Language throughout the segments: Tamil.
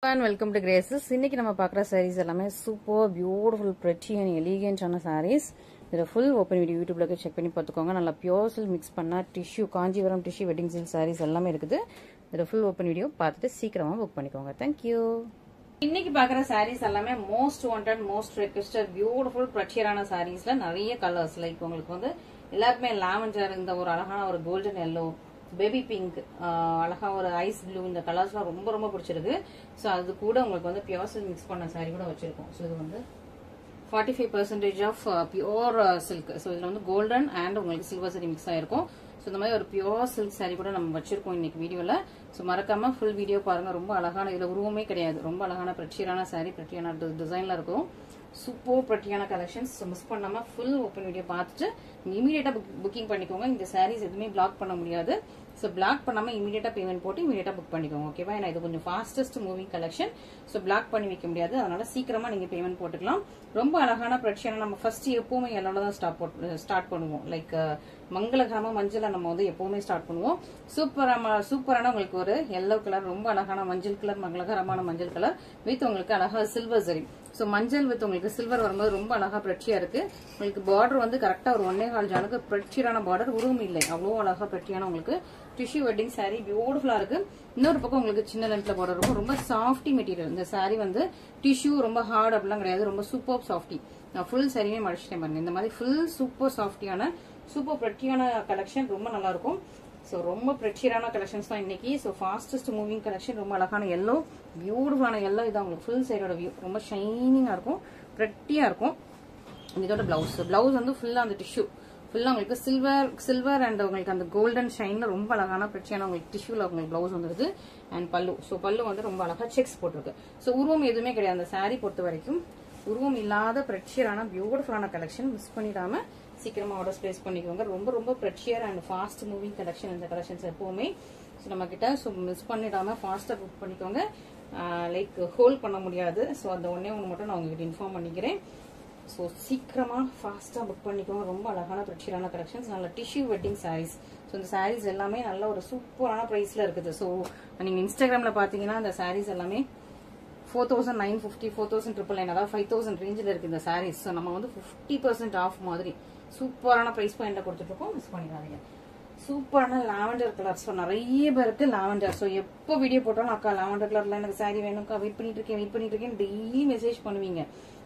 And welcome to Graces. இன்னைக்கு நம்ம பார்க்குற sarees எல்லாமே super beautiful pretty and elegant ஆன sarees. இதோட ஃபுல் ஓப்பன் வீடியோ யூடியூப்ல செக் பண்ணி பார்த்துக்கோங்க. நல்லா பியூர் சில்க் மிக்ஸ் பண்ண tissue Kanchipuram tissue wedding silk sarees எல்லாமே இருக்குது. இதோட ஃபுல் ஓப்பன் வீடியோ பார்த்துட்டு சீக்கிரமா புக் பண்ணிக்கோங்க. தேங்க்யூ. இன்னைக்கு பார்க்குற sarees எல்லாமே most wanted most requested beautiful ப்ரச்சியரான sareesல நிறைய கலர்ஸ் லைக் உங்களுக்கு வந்து எல்லாருக்குமே லாவெண்டர் இந்த ஒரு அழகான ஒரு கோல்டன் எல்லோ பேபி பிங்க் அழகா ஒரு ஐஸ் ப்ளூ இந்த கலர்ஸ்லாம் ரொம்ப ரொம்ப பிடிச்சிருக்கு. ஸோ அது கூட உங்களுக்கு வந்து பியூர் சில்க் மிக்ஸ் பண்ண சாரி கூட வச்சிருக்கோம். ஸோ இது வந்து 45% ஆஃப் பியூர் சில்க். ஸோ இதுல வந்து கோல்டன் அண்ட் உங்களுக்கு சில்வர் சாரி மிக்ஸ் ஆயிருக்கும். ஸோ இந்த மாதிரி ஒரு பியூர் சில்க் சாரி கூட நம்ம வச்சிருக்கோம் இன்னைக்கு வீடியோல. ஸோ மறக்காம ஃபுல் வீடியோ பாருங்க. ரொம்ப அழகான இதுல உருவமே கிடையாது. ரொம்ப அழகான பிரச்சியரான சாரி பிரச்சியான டிசைன்ல இருக்கும். சூப்பர் பிரட்டியான கலெக்ஷன்ஸ். மிஸ் பண்ணாம ஃபுல் ஓப்பன் வீடியோ பார்த்துட்டு இமீடியட்டா புக்கிங் பண்ணிக்கோங்க. இந்த சாரீஸ் எதுவுமே பிளாக் பண்ண முடியாது. ஸோ பிளாக் பண்ணாம இமீடியட்டா பேமெண்ட் போட்டு இமீடியட்டா புக் பண்ணிக்கோங்க. ஓகேவா? ஏன்னா இது கொஞ்சம் fastest moving collection. So block பண்ணி வைக்க முடியாது. அதனால சீக்கிரமா நீங்க பேமெண்ட் போட்டுக்கலாம். ரொம்ப அழகான பிரச்சனை. நம்ம ஃபர்ஸ்ட் எப்பவுமே எல்லோட தான் ஸ்டார்ட் பண்ணுவோம். லைக் மங்களகரமா மஞ்சள நம்ம வந்து எப்பவுமே ஸ்டார்ட் பண்ணுவோம். சூப்பரான உங்களுக்கு ஒரு எல்லோ கலர் ரொம்ப அழகான மஞ்சள் கலர் மங்களகரமான மஞ்சள் கலர் வித் உங்களுக்கு அழகா சில்வர் சரி. ஸோ மஞ்சள் வித் உங்களுக்கு சில்வர் வரும்போது ரொம்ப அழகா பிரச்சியா இருக்கு. உங்களுக்கு பார்டர் வந்து கரெக்டா ஒரு 1.25 ஜானுக்கு பிரச்சியரான பார்டர் உருவம் இல்லை. அவ்வளோ அழகா பிரச்சியான உங்களுக்கு டிஷ்யூ வெட்டிங் சாரி பியூட்டிஃபுல்லா இருக்கு. இன்னொரு பக்கம் உங்களுக்கு சின்ன லென்த்ல பார்டர் இருக்கும். ரொம்ப சாஃப்டி மெட்டீரியல். இந்த சாரி வந்து டிஷ்யூ ரொம்ப ஹார்ட் அப்படிலாம் கிடையாது. ரொம்ப சூப்பர் சாஃப்டி. நான் ஃபுல் சாரியுமே மடிச்சிட்டேன் பாருங்க. இந்த மாதிரி ஃபுல் சூப்பர் சாஃப்டியான சூப்பர் பிரட்டியான கலெக்ஷன் ரொம்ப நல்லா இருக்கும். ஸோ ரொம்ப பிரச்சியரான கலெக்ஷன்ஸ் தான் இன்னைக்கு. So fastest moving collection. ரொம்ப அழகான எல்லோ பியூட்டிஃபுல்லான எல்லோ. இதான் உங்களுக்கு ஃபுல் சைடோட வியூ. ரொம்ப ஷைனிங்கா இருக்கும் பிரட்டியா இருக்கும். இதோட பிளவுஸ் வந்து ஃபுல்லா அந்த டிஷ்யூ ஃபுல்லா உங்களுக்கு சில்வர் அண்ட் உங்களுக்கு அந்த கோல்டன் ஷைன்ல ரொம்ப அழகான பிரச்சனை உங்களுக்கு டிஷ்யூல உங்களுக்கு பிளவுஸ் வந்துருது. அண்ட் பல்லு. ஸோ பல்லு வந்து ரொம்ப அழகா செக்ஸ் போட்டிருக்கு. ஸோ உருவம் எதுவுமே கிடையாது. அந்த சாரீ பொறுத்த வரைக்கும் உருவம் இல்லாத பிரச்சியரான பியூட்டிஃபுல்லான கலெக்ஷன். மிஸ் பண்ணிடாம சீக்கிரமா ஆர்டர்ஸ் பிளேஸ் பண்ணிக்கோங்க. ரொம்ப ரொம்ப பிரச்சியர் அண்ட் ஃபாஸ்ட் மூவிங் கலெக்ஷன் இந்த கலெக்ஷன்ஸ் எப்பவுமே. ஸோ நம்ம கிட்ட ஸோ மிஸ் பண்ணிடாம ஃபாஸ்டா புக் பண்ணிக்கோங்க. லைக் ஹோல்ட் பண்ண முடியாது. ஸோ அந்த ஒன்னே ஒன்று மட்டும் நான் உங்ககிட்ட இன்ஃபார்ம் பண்ணிக்கிறேன். ஸோ சீக்கிரமா ஃபாஸ்டா புக் பண்ணிக்கோங்க. ரொம்ப அழகான பிரச்சியரான கலெக்ஷன்ஸ். நல்ல டிஷ்யூ வெட்டிங் சாரீஸ். ஸோ இந்த சாரீஸ் எல்லாமே நல்ல ஒரு சூப்பரான பிரைஸ்ல இருக்குது. ஸோ நீங்க இன்ஸ்டாகிராம்ல பாத்தீங்கன்னா இந்த சாரீஸ் எல்லாமே 4,950 4,999 அதாவது 5,000 ரேஞ்சில் இருக்கு இந்த சாரீஸ். ஸோ நம்ம வந்து 50% ஆஃப் மாதிரி சூப்பரான பிரைஸ் பாயிண்ட்ல கொடுத்துட்டு இருக்கோம். மிஸ் பண்ணிடாதீங்க. சூப்பரான லாவெண்டர் கலர். ஸோ நிறைய பேருக்கு லாவெண்டர். ஸோ எப்போ வீடியோ போட்டாலும் அக்கா லாவெண்டர் கலர்ல எனக்கு சாரி வேணும்க்கா வெயிட் பண்ணிட்டு இருக்கேன் டெய்லி மெசேஜ் பண்ணுவீங்க.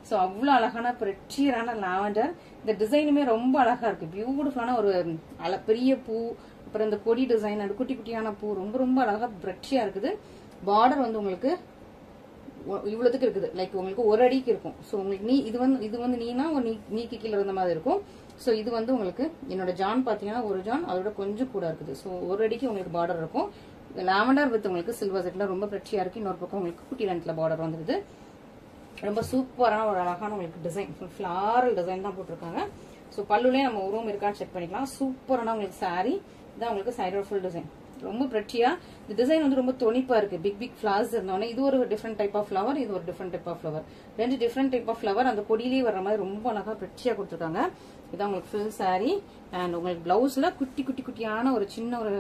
ஸோ அவ்வளோ அழகான பிரச்சியரான லாவெண்டர். இந்த டிசைனுமே ரொம்ப அழகா இருக்கு. பியூட்டிஃபுல்லான ஒரு பெரிய பூ அப்புறம் இந்த கொடி டிசைன் அந்த குட்டி குட்டியான பூ ரொம்ப ரொம்ப அழகா பிரச்சியா இருக்குது. பார்டர் வந்து உங்களுக்கு இவ்வளவுக்கு இருக்குது. லைக் உங்களுக்கு ஒரு அடிக்கு இருக்கும். ஸோ உங்களுக்கு இது வந்து நீனா நீக்கு கீழே இருந்த மாதிரி இருக்கும். ஸோ இது வந்து உங்களுக்கு என்னோட ஜான் பாத்தீங்கன்னா ஒரு ஜான் அதோட கொஞ்சம் கூட இருக்குது. ஸோ ஒரு அடிக்கு உங்களுக்கு பார்டர் இருக்கும். லாவெண்டர் வித் உங்களுக்கு சில்வர் செட்ல ரொம்ப பிரச்சியா இருக்கு. இன்னொரு பக்கம் உங்களுக்கு குட்டி லென்த்ல பார்டர் வந்துருது. ரொம்ப சூப்பரான ஒரு அழகான உங்களுக்கு டிசைன் ஃபிளாரல் டிசைன் தான் போட்டிருக்காங்க. ஸோ பல்லுலயே நம்ம உருவம் இருக்கான்னு செக் பண்ணிக்கலாம். சூப்பரான உங்களுக்கு சாரி. இதான் உங்களுக்கு சைடோட ஃபுல் டிசைன். ரொம்ப பிரச்சியா. இந்த டிசைன் வந்து ரொம்ப தொனிப்பா இருக்கு. பிக் ஃபிளவர்ஸ் இருந்தோடனே இது ஒரு டிஃப்ரெண்ட் டைப் ஆஃப் ஃபிளவர், இது ஒரு டிஃப்ரெண்ட் டைப் ஆஃப் ஃபிளவர். ரெண்டு டிஃப்ரெண்ட் டைப் ஆஃப் ஃபிளவர் அந்த கொடியிலேயே வர்ற மாதிரி ரொம்ப அழகா பிரச்சியா கொடுத்துருக்காங்க. இதான் உங்களுக்கு ஃபுல் சாரி. அண்ட் உங்களுக்கு பிளவுஸ்ல குட்டியான ஒரு சின்ன ஒரு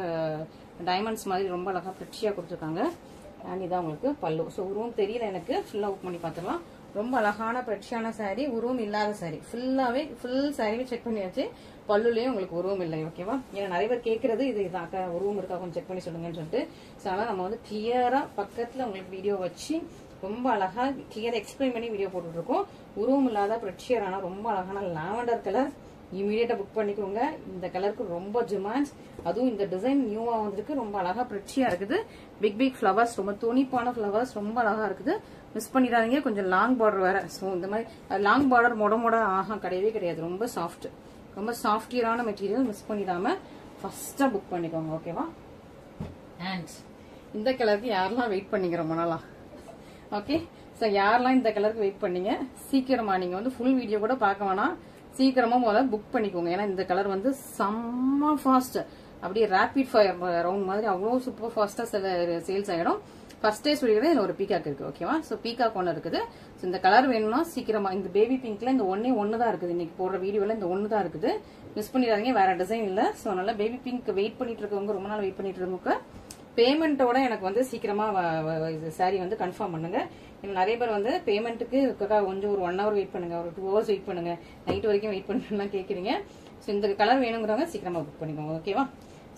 டைமண்ட்ஸ் மாதிரி ரொம்ப அழகா பிரச்சியா கொடுத்துருக்காங்க. அண்ட் இதான் உங்களுக்கு பல்லு. ஸோ உருவம் தெரியல எனக்கு. ஃபுல்லா ஓப்பன் பண்ணி பார்த்துக்கலாம். ரொம்ப அழகான பிரச்சியான சாரி. உருவம் இல்லாத சாரி. ஃபுல்லாவே ஃபுல் சாரிவே செக் பண்ணியாச்சு. பல்லுலயும் உங்களுக்கு உருவம் இல்லை. ஓகேவா? ஏன்னா நிறைய பேர் கேட்கறது இது இதாக்கா உருவம் இருக்கா கொஞ்சம் செக் பண்ணி சொல்லுங்கன்னு சொல்லிட்டு. ஸோ அதனால நம்ம வந்து கிளியரா பக்கத்துல உங்களுக்கு வீடியோ வச்சு ரொம்ப அழகா கிளியரா எக்ஸ்பிளைன் பண்ணி வீடியோ போட்டுட்டு இருக்கோம். உருவம் இல்லாத பிரச்சியரான ரொம்ப அழகான லாவெண்டர் கலர். இமீடியட்டா புக் பண்ணிக்கோங்க. இந்த கலருக்கு ரொம்ப டிமாண்ட். அதுவும் இந்த டிசைன் நியூவா வந்திருக்கு. ரொம்ப அழகா பிரச்சியா இருக்குது. பிக் ஃபிளவர்ஸ் ரொம்ப துணிப்பான ஃபிளவர்ஸ் ரொம்ப அழகா இருக்குது. மிஸ் பண்ணிடாதீங்க. கொஞ்சம் லாங் பார்டர் வேற. ஸோ இந்த மாதிரி லாங் பார்டர் மொட கிடையவே கிடையாது. ரொம்ப சாஃப்ட் ரொம்ப சாஃப்டியரான மெட்டீரியல். மிஸ் பண்ணிடாம ஃபர்ஸ்டா புக் பண்ணிக்கோங்க. ஓகேவா? அண்ட் இந்த கலருக்கு யாரெல்லாம் வெயிட் பண்ணிக்கிற மனலாம். ஓகே. ஸோ யாரெல்லாம் இந்த கலருக்கு வெயிட் பண்ணீங்க சீக்கிரமா நீங்க வந்து ஃபுல் வீடியோ கூட பார்க்க வேணாம். சீக்கிரமா முதல்ல புக் பண்ணிக்கோங்க. ஏன்னா இந்த கலர் வந்து செம்ம ஃபாஸ்ட். அப்படியே ரேபிட் ஃபயர் ரவுண்ட் மாதிரி அவ்வளோ சூப்பர் ஃபாஸ்டா சேல்ஸ் ஆயிடும். ஃபர்ஸ்டே சொல்லிடுறேன். இதுல ஒரு பீகாக் இருக்கு. ஓகேவா? ஸோ பீகாக் ஒன்று இருக்குது. ஸோ இந்த கலர் வேணும்னா சீக்கிரமா இந்த பேபி பிங்க்ல இந்த ஒன்னு தான் இருக்குது. இன்னைக்கு போடுற வீடியோல இந்த ஒன்னு தான் இருக்குது. மிஸ் பண்ணிடாதீங்க. வேற டிசைன் இல்ல. ஸோ அதனால பேபி பிங்க் வெயிட் பண்ணிட்டு இருக்கவங்க ரொம்ப நாள் வெயிட் பண்ணிட்டு இருக்கவங்க பேமெண்ட்டோட எனக்கு வந்து சீக்கிரமா சாரி வந்து கன்ஃபார்ம் பண்ணுங்க. நிறைய பேர் வந்து பேமெண்ட்டுக்கு கொஞ்சம் ஒரு 1 hour வெயிட் பண்ணுங்க, ஒரு 2 hours வெயிட் பண்ணுங்க, நைட் வரைக்கும் வெயிட் பண்ணுலாம் கேட்குறீங்க. ஸோ இந்த கலர் வேணுங்கிறவங்க சீக்கிரமா புக் பண்ணிக்கோங்க. ஓகேவா?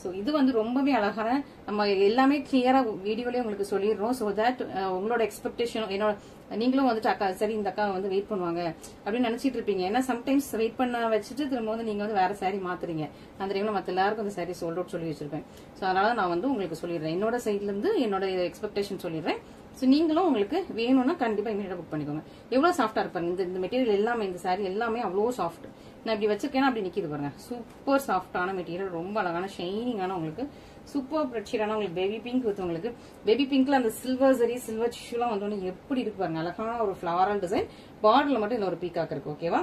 ஸோ இது வந்து ரொம்பவே அழகான, நம்ம எல்லாமே கிளியரா வீடியோலயே உங்களுக்கு சொல்லிடுறோம். ஸோ தட் உங்களோட எக்ஸ்பெக்டேஷன், என்னோட நீங்களும் வந்துட்டு அக்கா சரி இந்த அக்கா வந்து வெயிட் பண்ணுவாங்க அப்படின்னு நினைச்சிட்டு இருப்பீங்க. ஏன்னா சம்டைம்ஸ் வெயிட் பண்ண வச்சுட்டு திரும்ப வந்து நீங்க வந்து வேற சாரி மாத்துறீங்க. அந்த டைம்ல மத்த எல்லாருக்கும் அந்த சாரி சோல்ட் அவுட் சொல்லி வச்சிருப்பேன். ஸோ அதனால நான் வந்து உங்களுக்கு சொல்லிடுறேன், என்னோட சைட்ல இருந்து என்னோட எக்ஸ்பெக்டேஷன் சொல்லிடுறேன். ஸோ நீங்களும் உங்களுக்கு வேணும்னா கண்டிப்பா இமீடியட்டா புக் பண்ணிக்கோங்க. எவ்வளவு சாஃப்டா இருப்பாங்க இந்த மெட்டீரியல் எல்லாமே, இந்த சாரி எல்லாமே அவ்வளோ சாஃப்ட். நான் இப்படி வச்சிருக்கேன்னா அப்படி நிக்கிது பாருங்க. சூப்பர் சாஃப்டான மெட்டீரியல், ரொம்ப அழகான ஷைனிங்கான, உங்களுக்கு சூப்பர் பிரச்சீரான, உங்களுக்கு பேபி பிங்க் வித் உங்களுக்கு பேபி பிங்க்ல அந்த சில்வர் சரி சில்வர் டிஷ்யூலாம் வந்து எப்படி இருக்கு பாருங்க. அழகான ஒரு ஃபிளாரல் டிசைன், பார்டர்ல மட்டும் இந்த ஒரு பீகாக் இருக்கு. ஓகேவா?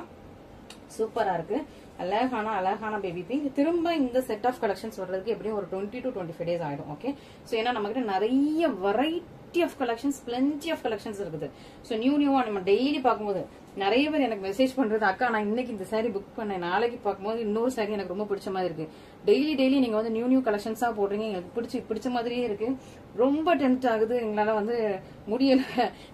சூப்பரா இருக்கு. அழகான பேபி பிங்க். திரும்ப இந்த செட் ஆஃப் கலெக்ஷன்ஸ் வர்றதுக்கு எப்படியும் ஒரு 20 to 25 days ஆயிடும். ஓகே, சோ ஏன்னா நம்ம கிட்ட நிறைய variety of collections, plenty of collections இருக்குது. சோ நியூவா நம்ம டெய்லி பார்க்கும்போது நிறைய பேர் எனக்கு மெசேஜ் பண்றது, அக்கா நான் இன்னைக்கு இந்த சாரி புக் பண்ணேன், நாளைக்கு பார்க்கும்போது இன்னொரு சாரி எனக்கு ரொம்ப பிடிச்ச மாதிரி இருக்கு. டெய்லி நீங்க வந்து நியூ கலெக்ஷன்ஸா போடுறீங்க, எனக்கு பிடிச்ச மாதிரியே இருக்கு, ரொம்ப டெம்ப்ட் ஆகுது, எங்களால வந்து முடியல.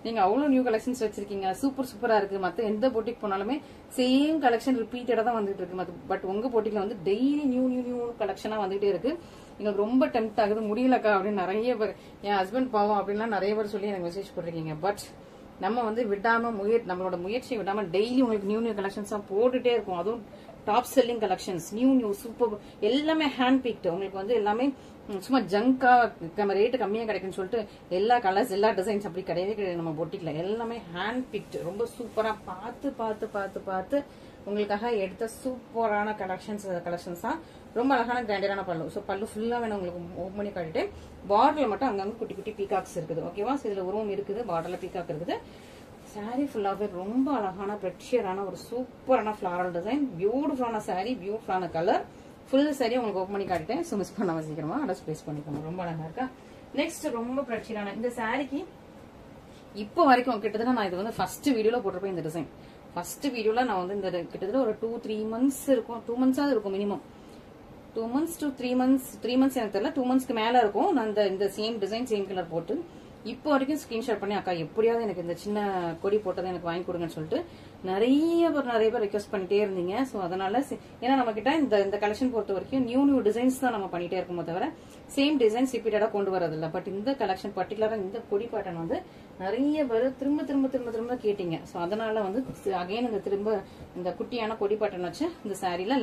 நீங்க அவ்வளவு நியூ கலெக்ஷன்ஸ் வச்சிருக்கீங்க, சூப்பரா இருக்கு. மத்த எந்த போட்டிக்கு போனாலுமே சேம் கலெக்ஷன் ரிப்பீட்டடா தான் வந்துட்டு இருக்கு. பட் உங்க போட்டிக்கு வந்து டெய்லி நியூ கலெக்ஷனா வந்துட்டே இருக்கு. எங்களுக்கு ரொம்ப டெம்ப்ட் ஆகுது, முடியலக்கா அப்படின்னு நிறைய பேர், என் ஹஸ்பண்ட் பாவம் அப்படின்லாம் நிறைய பேர் சொல்லி எனக்கு மெசேஜ் போட்டிருக்கீங்க. பட் நம்ம வந்து விடாம நம்மளோட முயற்சியை விடாம டெய்லி உங்களுக்கு நியூ கலெக்ஷன்ஸா போட்டுட்டே இருக்கும். அதுவும் top selling collections, new super, எல்லாமே ஹேண்ட் பிக்ட். உங்களுக்கு வந்து எல்லாமே சும்மா ஜங்கா ரேட்டு கம்மியா கிடைக்குன்னு சொல்லிட்டு எல்லா கலர்ஸ் எல்லா டிசைன்ஸ் அப்படி கிடையாது நம்ம போட்டிக்கல. எல்லாமே ஹேண்ட் பிக்ட், ரொம்ப சூப்பரா பார்த்து உங்களுக்காக எடுத்த சூப்பரான கலெக்ஷன்ஸ் தான். ரொம்ப அழகான கிராண்டடான பல்லு. ஸோ பல்லு ஃபுல்லா வேணும் உங்களுக்கு ஓப்பன் பண்ணி காட்டிட்டு, பார்டர்ல மட்டும் அங்கங்க குட்டி பீகாக்ஸ் இருக்குது. ஓகேவா? இதுல உருவம் இருக்குது, பார்டர்ல பீகாக் இருக்குது. சாரி ஃபுல்லாவே ரொம்ப அழகான பிரஷியரான ஒரு சூப்பரான ஃபிளாரல் டிசைன், பியூட்டிஃபுல்லான சாரி, பியூட்டிஃபுல்லான கலர். ஃபுல் சாரி உங்களுக்கு ஓப்பன் பண்ணி காட்டிட்டேன். ஸோ மிஸ் பண்ணாம சீக்கிரமா அட்ரஸ் பிளேஸ் பண்ணிக்கோங்க. ரொம்ப அழகா இருக்கா? நெக்ஸ்ட் ரொம்ப பிரச்சனையான இந்த சாரிக்கு இப்போ வரைக்கும் கிட்டத்தட்ட நான் இது வந்து ஃபர்ஸ்ட் வீடியோல போட்டிருப்பேன். இந்த டிசைன் ஃபர்ஸ்ட் வீடியோல நான் வந்து இந்த கிட்டத்தட்ட ஒரு 2-3 months இருக்கும், 2 months இருக்கும் minimum. 2 months to 3 months, 3 months எனக்கு தெரியல, 2 monthsக்கு மேல இருக்கும். நான் இந்த சேம் டிசைன் சேம் கலர் போட்டு இப்போ வரைக்கும் ஸ்கிரீன்ஷாட் பண்ணி, அக்கா எப்படியாவது எனக்கு இந்த சின்ன கொடி போட்டதை எனக்கு வாங்கி கொடுங்கன்னு சொல்லிட்டு நிறைய பேர் ரெக்வஸ்ட் பண்ணிட்டே இருந்தீங்க. ஸோ அதனால ஏன்னா நம்ம கிட்ட இந்த கலெக்ஷன் பொறுத்த வரைக்கும் நியூ டிசைன்ஸ் தான் நம்ம பண்ணிட்டே இருக்கோம், தவிர சேம் டிசைன்ஸ் ரிப்பீட்டடா கொண்டு வரதில்லை. பட் இந்த கலெக்ஷன் பர்டிகுலரா இந்த கொடி பேட்டர்ன் வந்து நிறைய பேர் திரும்ப கேட்டீங்க. ஸோ அதனால வந்து அகைன் திரும்ப இந்த குட்டியான கொடி பேட்டர்ன் வச்சு இந்த சாரியில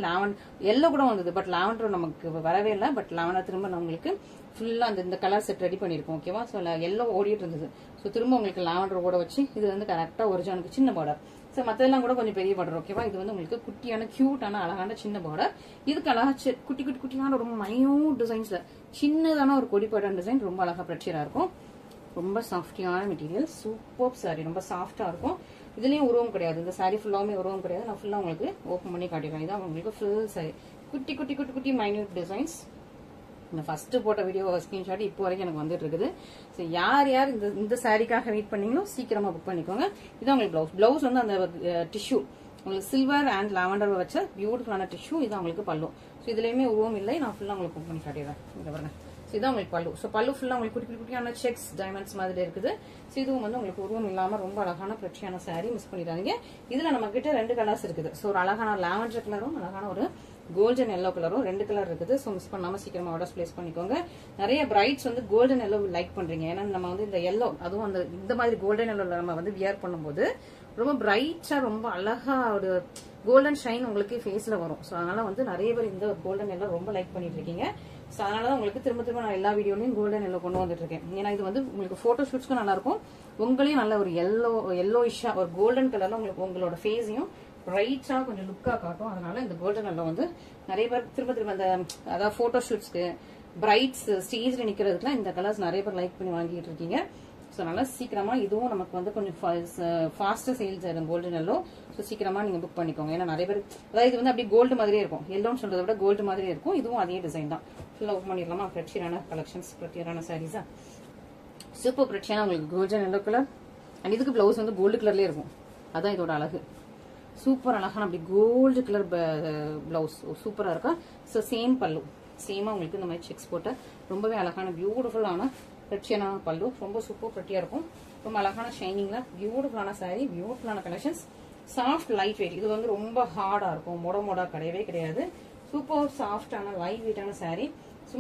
எல்லோ கூட வந்தது, பட் லாவெண்டர் நமக்கு வரவே இல்லை. பட் லாவெண்டர் திரும்ப நான் உங்களுக்கு ஃபுல்லா இந்த கலர் செட் ரெடி பண்ணிருக்கோம். ஓகேவா? ஸோ எல்லோ ஓடிட்டு இருந்தது. ஸோ திரும்ப உங்களுக்கு லாவெண்டர் கூட வச்சு இது வந்து கரெக்டா ஒரிஜினலுக்கு சின்ன பார்டர். ஸோ மற்றதெல்லாம் கூட கொஞ்சம் பெரிய பார்டர். ஓகேவா? இது வந்து உங்களுக்கு குட்டியான கியூட்டான அழகான சின்ன பார்டர். இதுக்கு அழகா குட்டியான ரொம்ப மைன்யூட் டிசைன்ஸ்ல சின்னதான ஒரு கொடி பேட்டர்ன் டிசைன், ரொம்ப அழகா பிரச்சனையா இருக்கும். ரொம்ப சாஃப்டியான மெட்டீரியல், சூப்பர் சாரி, ரொம்ப சாஃப்டா இருக்கும். இதுலயும் உருவம் கிடையாது, இந்த சாரி ஃபுல்லாவுமே உருவம் கிடையாது. நான் ஃபுல்லா உங்களுக்கு ஓப்பன் பண்ணி காட்டிடுறேன். இதான் உங்களுக்கு ஃபுல் சாரி, குட்டி மைன்யூட் டிசைன்ஸ். இந்த ஃபர்ஸ்ட் போட்ட வீடியோ ஸ்கிரீன்ஷாட் இப்போ வரைக்கும் எனக்கு வந்துட்டு இருக்குது. ஸோ யார் இந்த சாரிக்காக வெயிட் பண்ணீங்களோ சீக்கிரமா புக் பண்ணிக்கோங்க. இதான் உங்களுக்கு பிளவுஸ் வந்து அந்த டிஷ்யூ உங்களுக்கு சில்வர் அண்ட் லாவெண்டர் வச்ச பியூட்டிஃபுல்லான டிஷ்யூ. இதான் உங்களுக்கு பல்லு. ஸோ இதுலயுமே உருவம் இல்லை, நான் ஃபுல்லா உங்களுக்கு புக் பண்ணி காட்டிடுறேன். இங்க பாருங்க, இதான் உங்களுக்கு பல்லு. ஸோ பல்லு ஃபுல்லா உங்களுக்கு குட்டியான செக்ஸ் டைமண்ட்ஸ் மாதிரி இருக்குது. ஸோ இதுவும் வந்து உங்களுக்கு உருவம் இல்லாம ரொம்ப அழகான பிரச்சனையான சாரி, மிஸ் பண்ணிடாதீங்க. இதுல நம்ம கிட்ட 2 கலர்ஸ் இருக்குது. ஸோ ஒரு அழகான லாவெண்டர் கலரும் அழகான ஒரு கோல்டன் எல்லோ கலரும் 2 கலர் இருக்குது. ஸோ மிஸ் பண்ணாம சீக்கிரமா ஆர்டர்ஸ் பிளேஸ் பண்ணிக்கோங்க. நிறைய பிரைட்ஸ் வந்து கோல்டன் எல்லோ லைக் பண்றீங்க. ஏன்னா நம்ம வந்து இந்த எல்லோ, அதுவும் இந்த மாதிரி கோல்டன் எல்லோ நம்ம வந்து வியர் பண்ணும்போது ரொம்ப பிரைட்டா ரொம்ப அழகா ஒரு கோல்டன் ஷைன் உங்களுக்கு ஃபேஸ்ல வரும். ஸோ அதனால வந்து நிறைய பேர் இந்த கோல்டன் எல்லோ ரொம்ப லைக் பண்ணிட்டு இருக்கீங்க. ஸோ அதனாலதான் உங்களுக்கு திரும்ப நான் எல்லா வீடியோலையும் கோல்டன் எல்லோ கொண்டு வந்துட்டு இருக்கேன். ஏன்னா இது வந்து உங்களுக்கு போட்டோ ஷூட்ஸ்க்கும் நல்லா இருக்கும், உங்களையும் நல்ல ஒரு எல்லோயிஷா ஒரு கோல்டன் கலர்ல உங்களுக்கு உங்களோட ஃபேஸையும் பிரைட்டா கொஞ்சம் லுக்கா காட்டும். அதனால இந்த கோல்டன் எல்லோ வந்து நிறைய பேர் திரும்ப அந்த அதாவது போட்டோ ஷூட்ஸ்க்கு பிரைட்ஸ் ஸ்டேஜ்ல நிக்கிறதுக்குலாம் இந்த கலர்ஸ் நிறைய பேர் லைக் பண்ணி வாங்கிட்டு இருக்கீங்க. ஸோ அதனால சீக்கிரமா இதுவும் நமக்கு வந்து கொஞ்சம் ஃபாஸ்டா சேல்ஸ் ஆயிடும் கோல்டன் எல்லோ. ஸோ சீக்கிரமா நீங்க புக் பண்ணிக்கோங்க. ஏன்னா நிறைய பேர் அதாவது இது வந்து அப்படியே கோல்டு மாதிரியே இருக்கும், எல்லோன்னு சொல்றதை விட கோல்டு மாதிரியே இருக்கும். இதுவும் அதே டிசைன் தான். ஃபுல்லா ஓப்பன் பண்ணிடலாமா? பிரச்சனையான கலெக்ஷன்ஸ், பிரச்சனையான சாரீஸா, சூப்பர் பிரச்சனை. உங்களுக்கு கோல்டன் எல்லோ கலர் அண்ட் இதுக்கு பிளவுஸ் வந்து கோல்டு கலர்லயே இருக்கும். அதான் இதோட அழகு. சூப்பர் அழகான அப்படி கோல்டு கலர் பிளவுஸ் சூப்பரா இருக்கா. ஸோ சேம் பல்லு, சேமாக உங்களுக்கு இந்த மாதிரி செக்ஸ் போட்டு ரொம்பவே அழகான பியூட்டிஃபுல்லான ரிச்சான பல்லு, ரொம்ப சூப்பர் ப்ரெட்டியாக இருக்கும். ரொம்ப அழகான ஷைனிங்கில் பியூட்டிஃபுல்லான சாரீ, பியூட்டிஃபுல்லான கலெக்ஷன்ஸ். சாஃப்ட் லைட் வெயிட், இது வந்து ரொம்ப ஹார்டாக இருக்கும், மொடா கிடையவே கிடையாது. சூப்பர் சாஃப்டான லைட் வெயிட்டான சாரீ.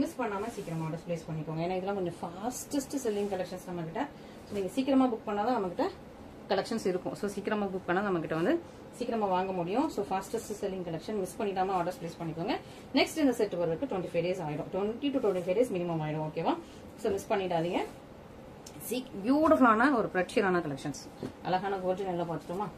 மிஸ் பண்ணாமல் சீக்கிரமாக ஆர்டர்ஸ் பிளேஸ் பண்ணிக்கோங்க. ஏன்னா இதெல்லாம் கொஞ்சம் ஃபாஸ்டஸ்ட் செல்லிங் கலெக்ஷன்ஸ் நம்மகிட்ட. ஸோ நீங்கள் சீக்கிரமாக புக் பண்ணால் தான் நம்மகிட்ட கலெக்ஷன்ஸ் இருக்கும். ஸோ சீக்கிரமாக புக் பண்ணால் நம்மகிட்ட வந்து சீக்கிரமாக வாங்க முடியும். So fastest selling collection, miss பண்ணிடாமல் ஆர்டர்ஸ் பிளேஸ் பண்ணிக்கோங்க. நெக்ஸ்ட் இந்த செட் வரதுக்கு 25 days ஆகிடும், 20 to 25 days மினிமம் ஆகிடும். ஓகேவா? ஸோ மிஸ் பண்ணிடாதீங்க. பியூட்டிஃபுல்லான ஒரு ப்ரெட்ஷியரான கலெக்ஷன்ஸ். அழகான கோல்டன் எல்லாம் பார்த்துட்டோமா?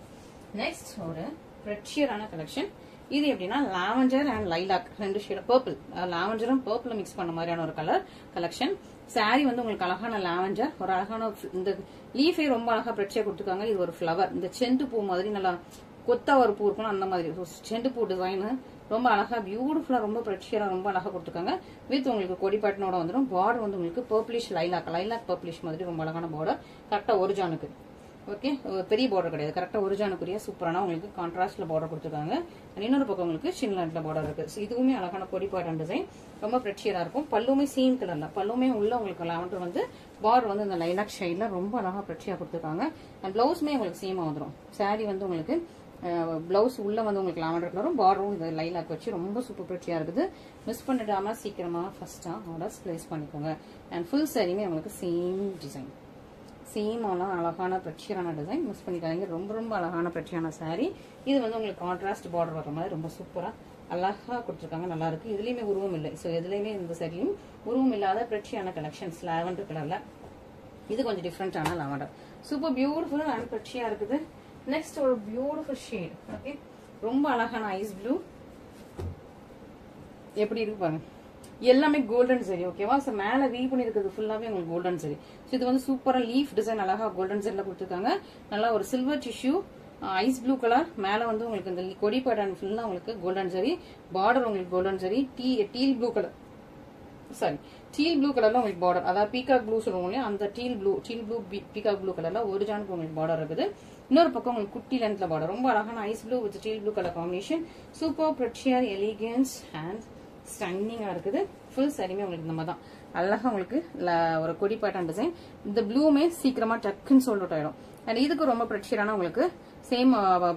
நெக்ஸ்ட் ஒரு ப்ரெட்ஷியரான கலெக்ஷன். இது எப்படின்னா லாவெண்டர் அண்ட் லைலாக் ரெண்டு ஷேட், பர்பிள், லாவெண்டரும் பர்பிள் மிக்ஸ் பண்ண மாதிரியான ஒரு கலர் கலெக்ஷன். சாரி வந்து உங்களுக்கு அழகான லாவெண்டர், ஒரு அழகான இந்த லீஃபே ரொம்ப அழகா ப்ரெட்ஷியா கொடுத்துருக்காங்க. இது ஒரு ஃபிளவர், இந்த செண்டு பூ மாதிரி நல்லா கொத்தா ஒரு பூ இருக்கணும் அந்த மாதிரி செண்டு பூ டிசைன் ரொம்ப அழகா பியூட்டிஃபுல்லா ரொம்ப ப்ரெட்ஷியரா ரொம்ப அழகா கொடுத்துருக்காங்க. வித் உங்களுக்கு கொடி பேட்டனோட வந்துடும். பார்டர் வந்து உங்களுக்கு பர்பிளிஷ் லைலாக் பர்பிளிஷ் மாதிரி ரொம்ப அழகான பார்டர், கரெக்டா ஒரிஜானுக்கு. ஓகே, பெரிய பார்டர் கிடையாது, கரெக்டா ஒரிஜானுக்குரிய சூப்பரான உங்களுக்கு கான்ட்ராஸ்ட்ல பார்டர் கொடுத்துருக்காங்க. இன்னொரு பக்கம் உங்களுக்கு சின்ன பார்டர் இருக்கு. இதுவுமே அழகான கொடி பேட்டன் டிசைன், ரொம்ப ப்ரெட்ஷியரா இருக்கும். பல்லுமே சேம் கலர்ல, பல்லுமே உள்ள உங்களுக்கு லாவெண்டர் வந்து பார்டர் வந்து இந்த லைலாக் ஷேட்ல ரொம்ப அழகா ப்ரெட்ஷியா கொடுத்துருக்காங்க. அண்ட் பிளவுஸ்மே உங்களுக்கு சேமா வந்துடும். சாரி வந்து உங்களுக்கு பிளவுஸ் உள்ள வந்து உங்களுக்கு லாவெண்டர் கலரும் பார்டரும் இந்த லைலாக் வச்சு ரொம்ப சூப்பர் ப்ரெட்ஷியா இருக்குது. மிஸ் பண்ணிடாம சீக்கிரமா ஃபர்ஸ்டா ஆர்டர்ஸ் பிளேஸ் பண்ணிக்கோங்க. அண்ட் ஃபுல் சாரியுமே உங்களுக்கு சேம் டிசைன், சேமான அழகான ப்ரெட்ஷியரான டிசைன். மிஸ் பண்ணிக்காதீங்க, ரொம்ப அழகான ப்ரெட்ஷியரான சாரீ. இது வந்து உங்களுக்கு கான்ட்ராஸ்ட் பார்டர் வர மாதிரி ரொம்ப சூப்பரா அழகா கொடுத்துருக்காங்க, நல்லா இருக்கு. இதுலயுமே உருவம் இல்லை. ஸோ எதுலையுமே இந்த சாரியும் உருவம் இல்லாத ப்ரெட்ஷியரான கலெக்ஷன்ஸ் லாவெண்டர் கலர்ல. இது கொஞ்சம் டிஃப்ரெண்டான லாவெண்டர், சூப்பர் பியூட்டிஃபுல் அண்ட் ப்ரெட்ஷியா இருக்குது. நெக்ஸ்ட் ஒரு பியூட்டிஃபுல் ஷேட். ஓகே, ரொம்ப அழகான ஐஸ் ப்ளூ, எப்படி இருக்கு பாருங்க. எல்லாமே கோல்டன் சரி. ஓகேவா? ஸோ மேல வீவ் பண்ணி இருக்கிறது ஃபுல்லாவே உங்களுக்கு கோல்டன் சரி. ஸோ இது வந்து சூப்பரா லீஃப் டிசைன் அழகா கோல்டன் சரில கொடுத்துருக்காங்க. நல்லா ஒரு silver tissue, ice blue colour, மேல வந்து உங்களுக்கு இந்த கொடி பேட்டர்ன் ஃபுல்லா உங்களுக்கு கோல்டன் சரி, பார்டர் உங்களுக்கு கோல்டன் சரி, deal blue colour, sorry deal blue கலர்ல உங்களுக்கு பார்டர், அதாவது பீகாக் ப்ளூ சொல்லுவோம் இல்லையா, அந்த டீல் ப்ளூ பீகாக் ப்ளூ கலர்ல ஒரிஜினலுக்கு உங்களுக்கு பார்டர் இருக்குது. இன்னொரு பக்கம் உங்களுக்கு குட்டி லென்த்ல பார்டர், ரொம்ப அழகான ice blue with teal blue colour combination. Super prettier elegance and ஸ்டன்னிங்கா இருக்குது. ஃபுல் சாரியுமே உங்களுக்கு இந்த மாதிரி தான் அழகா உங்களுக்கு ஒரு கொடி பேட்டர்ன் டிசைன். இந்த ப்ளூமே சீக்கிரமா டக்குன்னு சோல்ட் அவுட் ஆயிடும். அண்ட் இதுக்கு ரொம்ப ப்ரெட்ஷியரான உங்களுக்கு சேம்